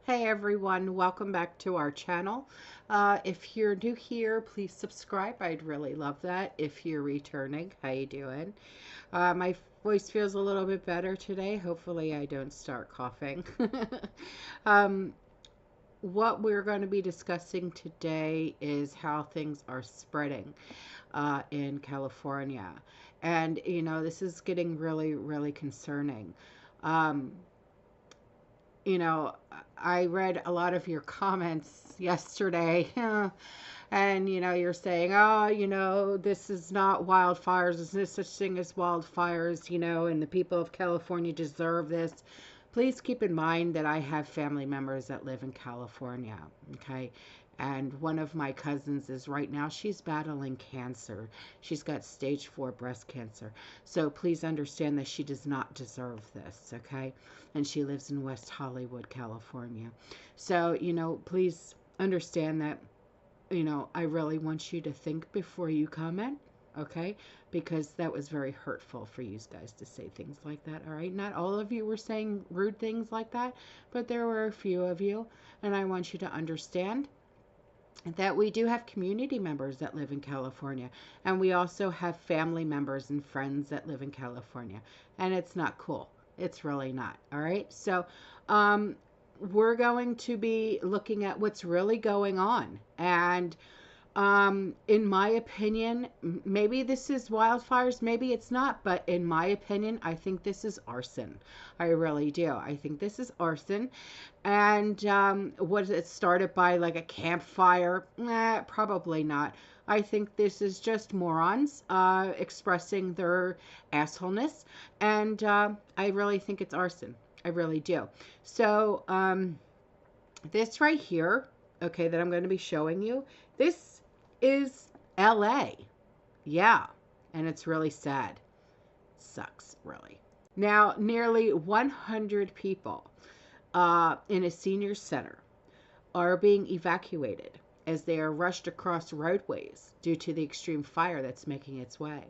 Hey everyone, welcome back to our channel. If you're new here, please subscribe. I'd really love that. If you're returning, how you doing? My voice feels a little bit better today. Hopefully I don't start coughing. um, what we're going to be discussing today is how things are spreading in California. And, this is getting really, really concerning. Um, I read a lot of your comments yesterday, and you're saying, oh, this is not wildfires, there's no such thing as wildfires, and the people of California deserve this. Please keep in mind that I have family members that live in California, okay? And one of my cousins is right now, she's battling cancer. She's got stage 4 breast cancer. So please understand that she does not deserve this, okay? And she lives in West Hollywood, California. So, please understand that, I really want you to think before you comment, okay? Because that was very hurtful for you guys to say things like that, all right? Not all of you were saying rude things like that, but there were a few of you, and I want you to understand that we do have community members that live in California, and we also have family members and friends that live in California, and it's not cool. It's really not. All right. So, we're going to be looking at what's really going on. And in my opinion, maybe this is wildfires, maybe it's not, but in my opinion, I think this is arson. I really do. I think this is arson. And was it started by like a campfire? Probably not. I think this is just morons expressing their assholeness, and I really think it's arson. I really do. So this right here, okay, that I'm going to be showing you, this is LA. Yeah, and it's really sad. Sucks, really. Now, nearly 100 people in a senior center are being evacuated as they are rushed across roadways due to the extreme fire that's making its way.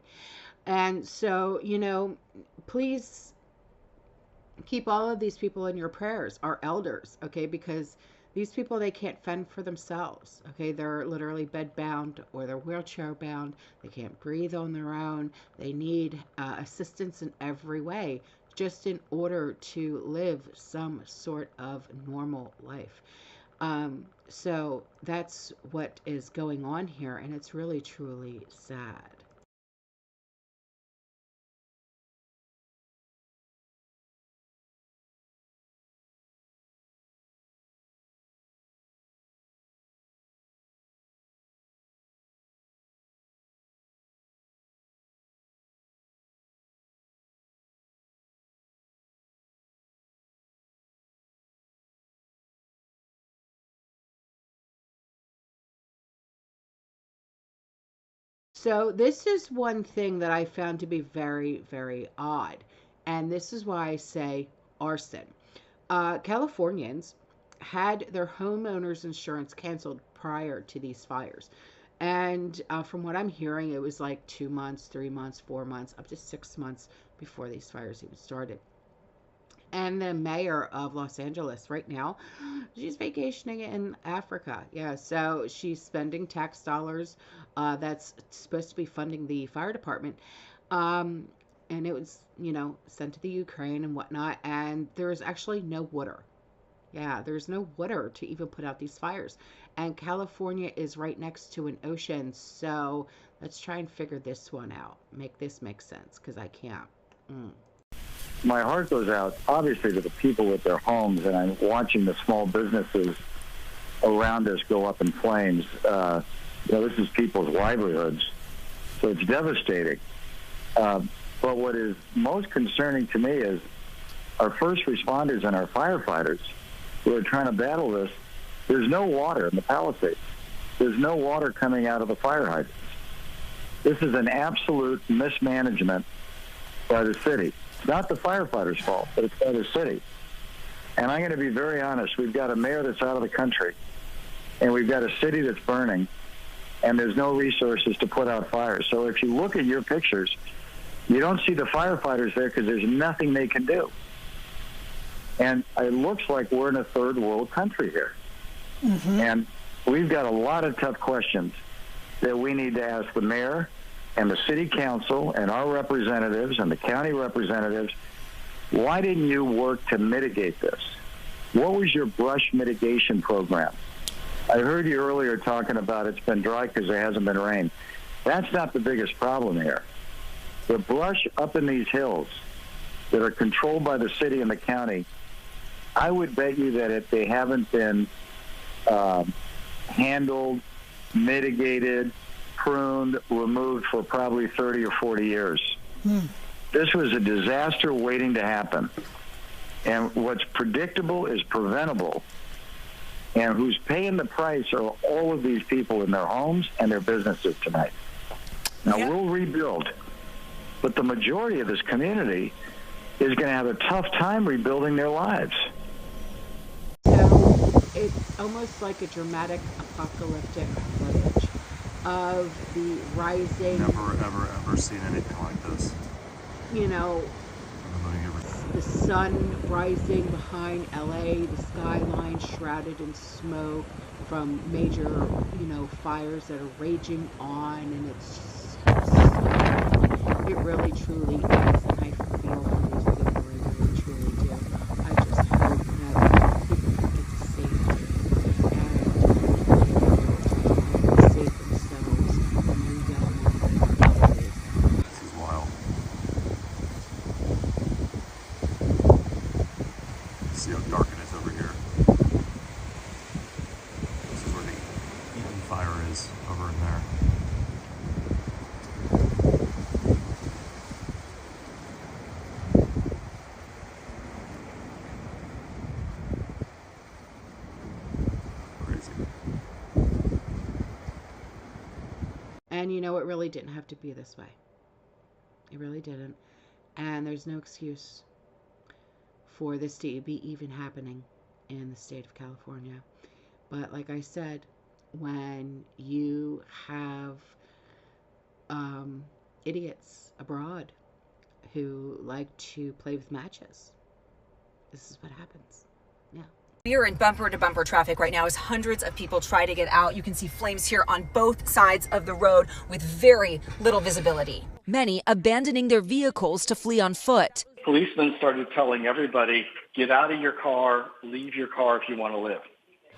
And so, please keep all of these people in your prayers, our elders, okay? Because these people, they can't fend for themselves, okay? They're literally bed bound or they're wheelchair bound. They can't breathe on their own. They need assistance in every way just in order to live some sort of normal life. So that's what is going on here, and it's really, truly sad. So this is one thing that I found to be very, very odd. And this is why I say arson. Californians had their homeowners insurance canceled prior to these fires. And from what I'm hearing, it was like 2 months, 3 months, 4 months, up to 6 months before these fires even started. And the mayor of Los Angeles right now, she's vacationing in Africa. Yeah, so she's spending tax dollars that's supposed to be funding the fire department. Um, and it was, sent to the Ukraine and whatnot. And there's actually no water. Yeah, there's no water to even put out these fires. And California is right next to an ocean. So let's try and figure this one out. Make this make sense, because I can't. My heart goes out, obviously, to the people with their homes, and I'm watching the small businesses around us go up in flames. This is people's livelihoods, so it's devastating. But what is most concerning to me is our first responders and our firefighters who are trying to battle this. There's no water in the Palisades. There's no water coming out of the fire hydrants. This is an absolute mismanagement by the city. It's not the firefighters' fault, but it's by the city. And I'm going to be very honest. We've got a mayor that's out of the country, and we've got a city that's burning, and there's no resources to put out fires. So if you look at your pictures, you don't see the firefighters there because there's nothing they can do. And it looks like we're in a third world country here. Mm-hmm. And we've got a lot of tough questions that we need to ask the mayor and the city council and our representatives and the county representatives. Why didn't you work to mitigate this? What was your brush mitigation program? I heard you earlier talking about it's been dry because there hasn't been rain. That's not the biggest problem here. The brush up in these hills that are controlled by the city and the county, I would bet you that if they haven't been handled, mitigated, pruned, removed for probably 30 or 40 years. This was a disaster waiting to happen. And what's predictable is preventable. And who's paying the price are all of these people in their homes and their businesses tonight. Now, we'll rebuild, but the majority of this community is going to have a tough time rebuilding their lives. So it's almost like a dramatic apocalyptic footage of the rising. Never, ever seen anything like this. You know, the sun rising behind LA, the skyline shrouded in smoke from major, fires that are raging on, and it's just, it really truly is, and I feel for these people, I really truly do. I just hope that people can get to safety and save themselves and move on. This is wild. See how dark it is over here. This is where the Eaton fire is, over in there. Crazy. And it really didn't have to be this way. It really didn't. And there's no excuse for this to be even happening in the state of California. But like I said, when you have idiots abroad who like to play with matches, this is what happens. Yeah. We are in bumper-to-bumper traffic right now as hundreds of people try to get out. You can see flames here on both sides of the road with very little visibility. Many abandoning their vehicles to flee on foot. Policemen started telling everybody, get out of your car, leave your car if you want to live.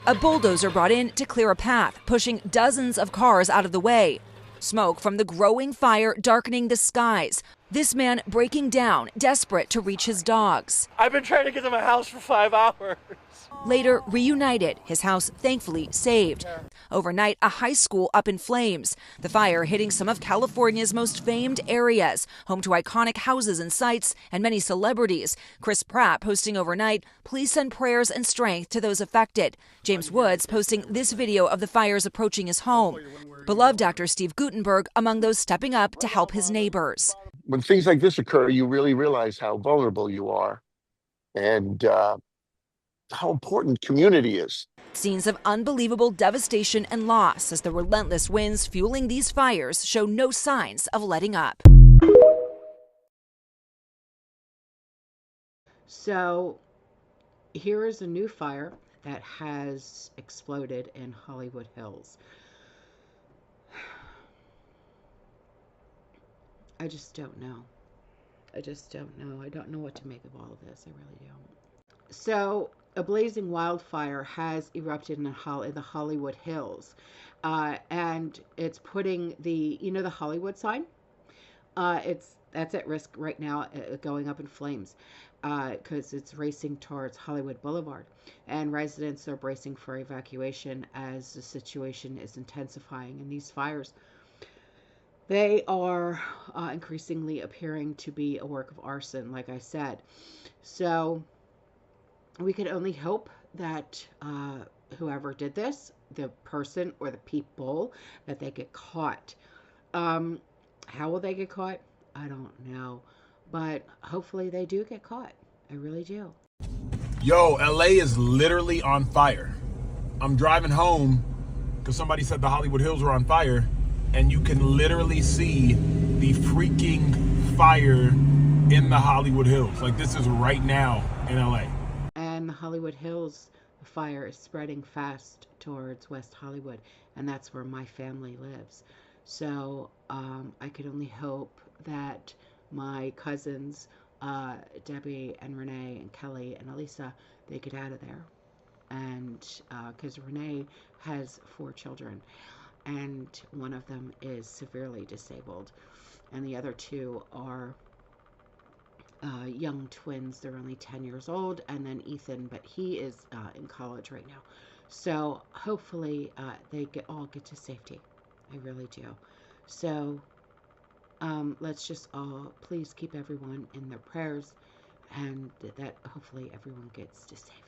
A bulldozer brought in to clear a path, pushing dozens of cars out of the way. Smoke from the growing fire darkening the skies. This man breaking down, desperate to reach his dogs. I've been trying to get to my house for 5 hours. Later reunited, his house thankfully saved. Overnight, a high school up in flames. The fire hitting some of California's most famed areas, home to iconic houses and sites and many celebrities. Chris Pratt posting overnight, please send prayers and strength to those affected. James Woods posting this video of the fires approaching his home. Beloved actor Steve Guttenberg among those stepping up to help his neighbors. When things like this occur, you really realize how vulnerable you are and how important community is. Scenes of unbelievable devastation and loss as the relentless winds fueling these fires show no signs of letting up. So here is a new fire that has exploded in Hollywood Hills. I just don't know. I don't know what to make of all of this. I really don't. So a blazing wildfire has erupted in the Hollywood Hills, and it's putting the Hollywood sign. That's at risk right now, going up in flames, because it's racing towards Hollywood Boulevard, and residents are bracing for evacuation as the situation is intensifying. And these fires, they are increasingly appearing to be a work of arson, like I said. So we can only hope that whoever did this, the person or the people, that they get caught. How will they get caught? I don't know. But hopefully they do get caught. I really do. Yo, LA is literally on fire. I'm driving home because somebody said the Hollywood Hills were on fire, and you can literally see the freaking fire in the Hollywood Hills. Like, this is right now in LA. Hollywood Hills, the fire is spreading fast towards West Hollywood, and that's where my family lives. So I could only hope that my cousins, Debbie and Renee and Kelly and Elisa, they get out of there. And because Renee has 4 children, and one of them is severely disabled, and the other 2 are young twins. They're only 10 years old, and then Ethan, but he is in college right now. So hopefully they all get to safety. I really do. So let's just all please keep everyone in their prayers, and that hopefully everyone gets to safety.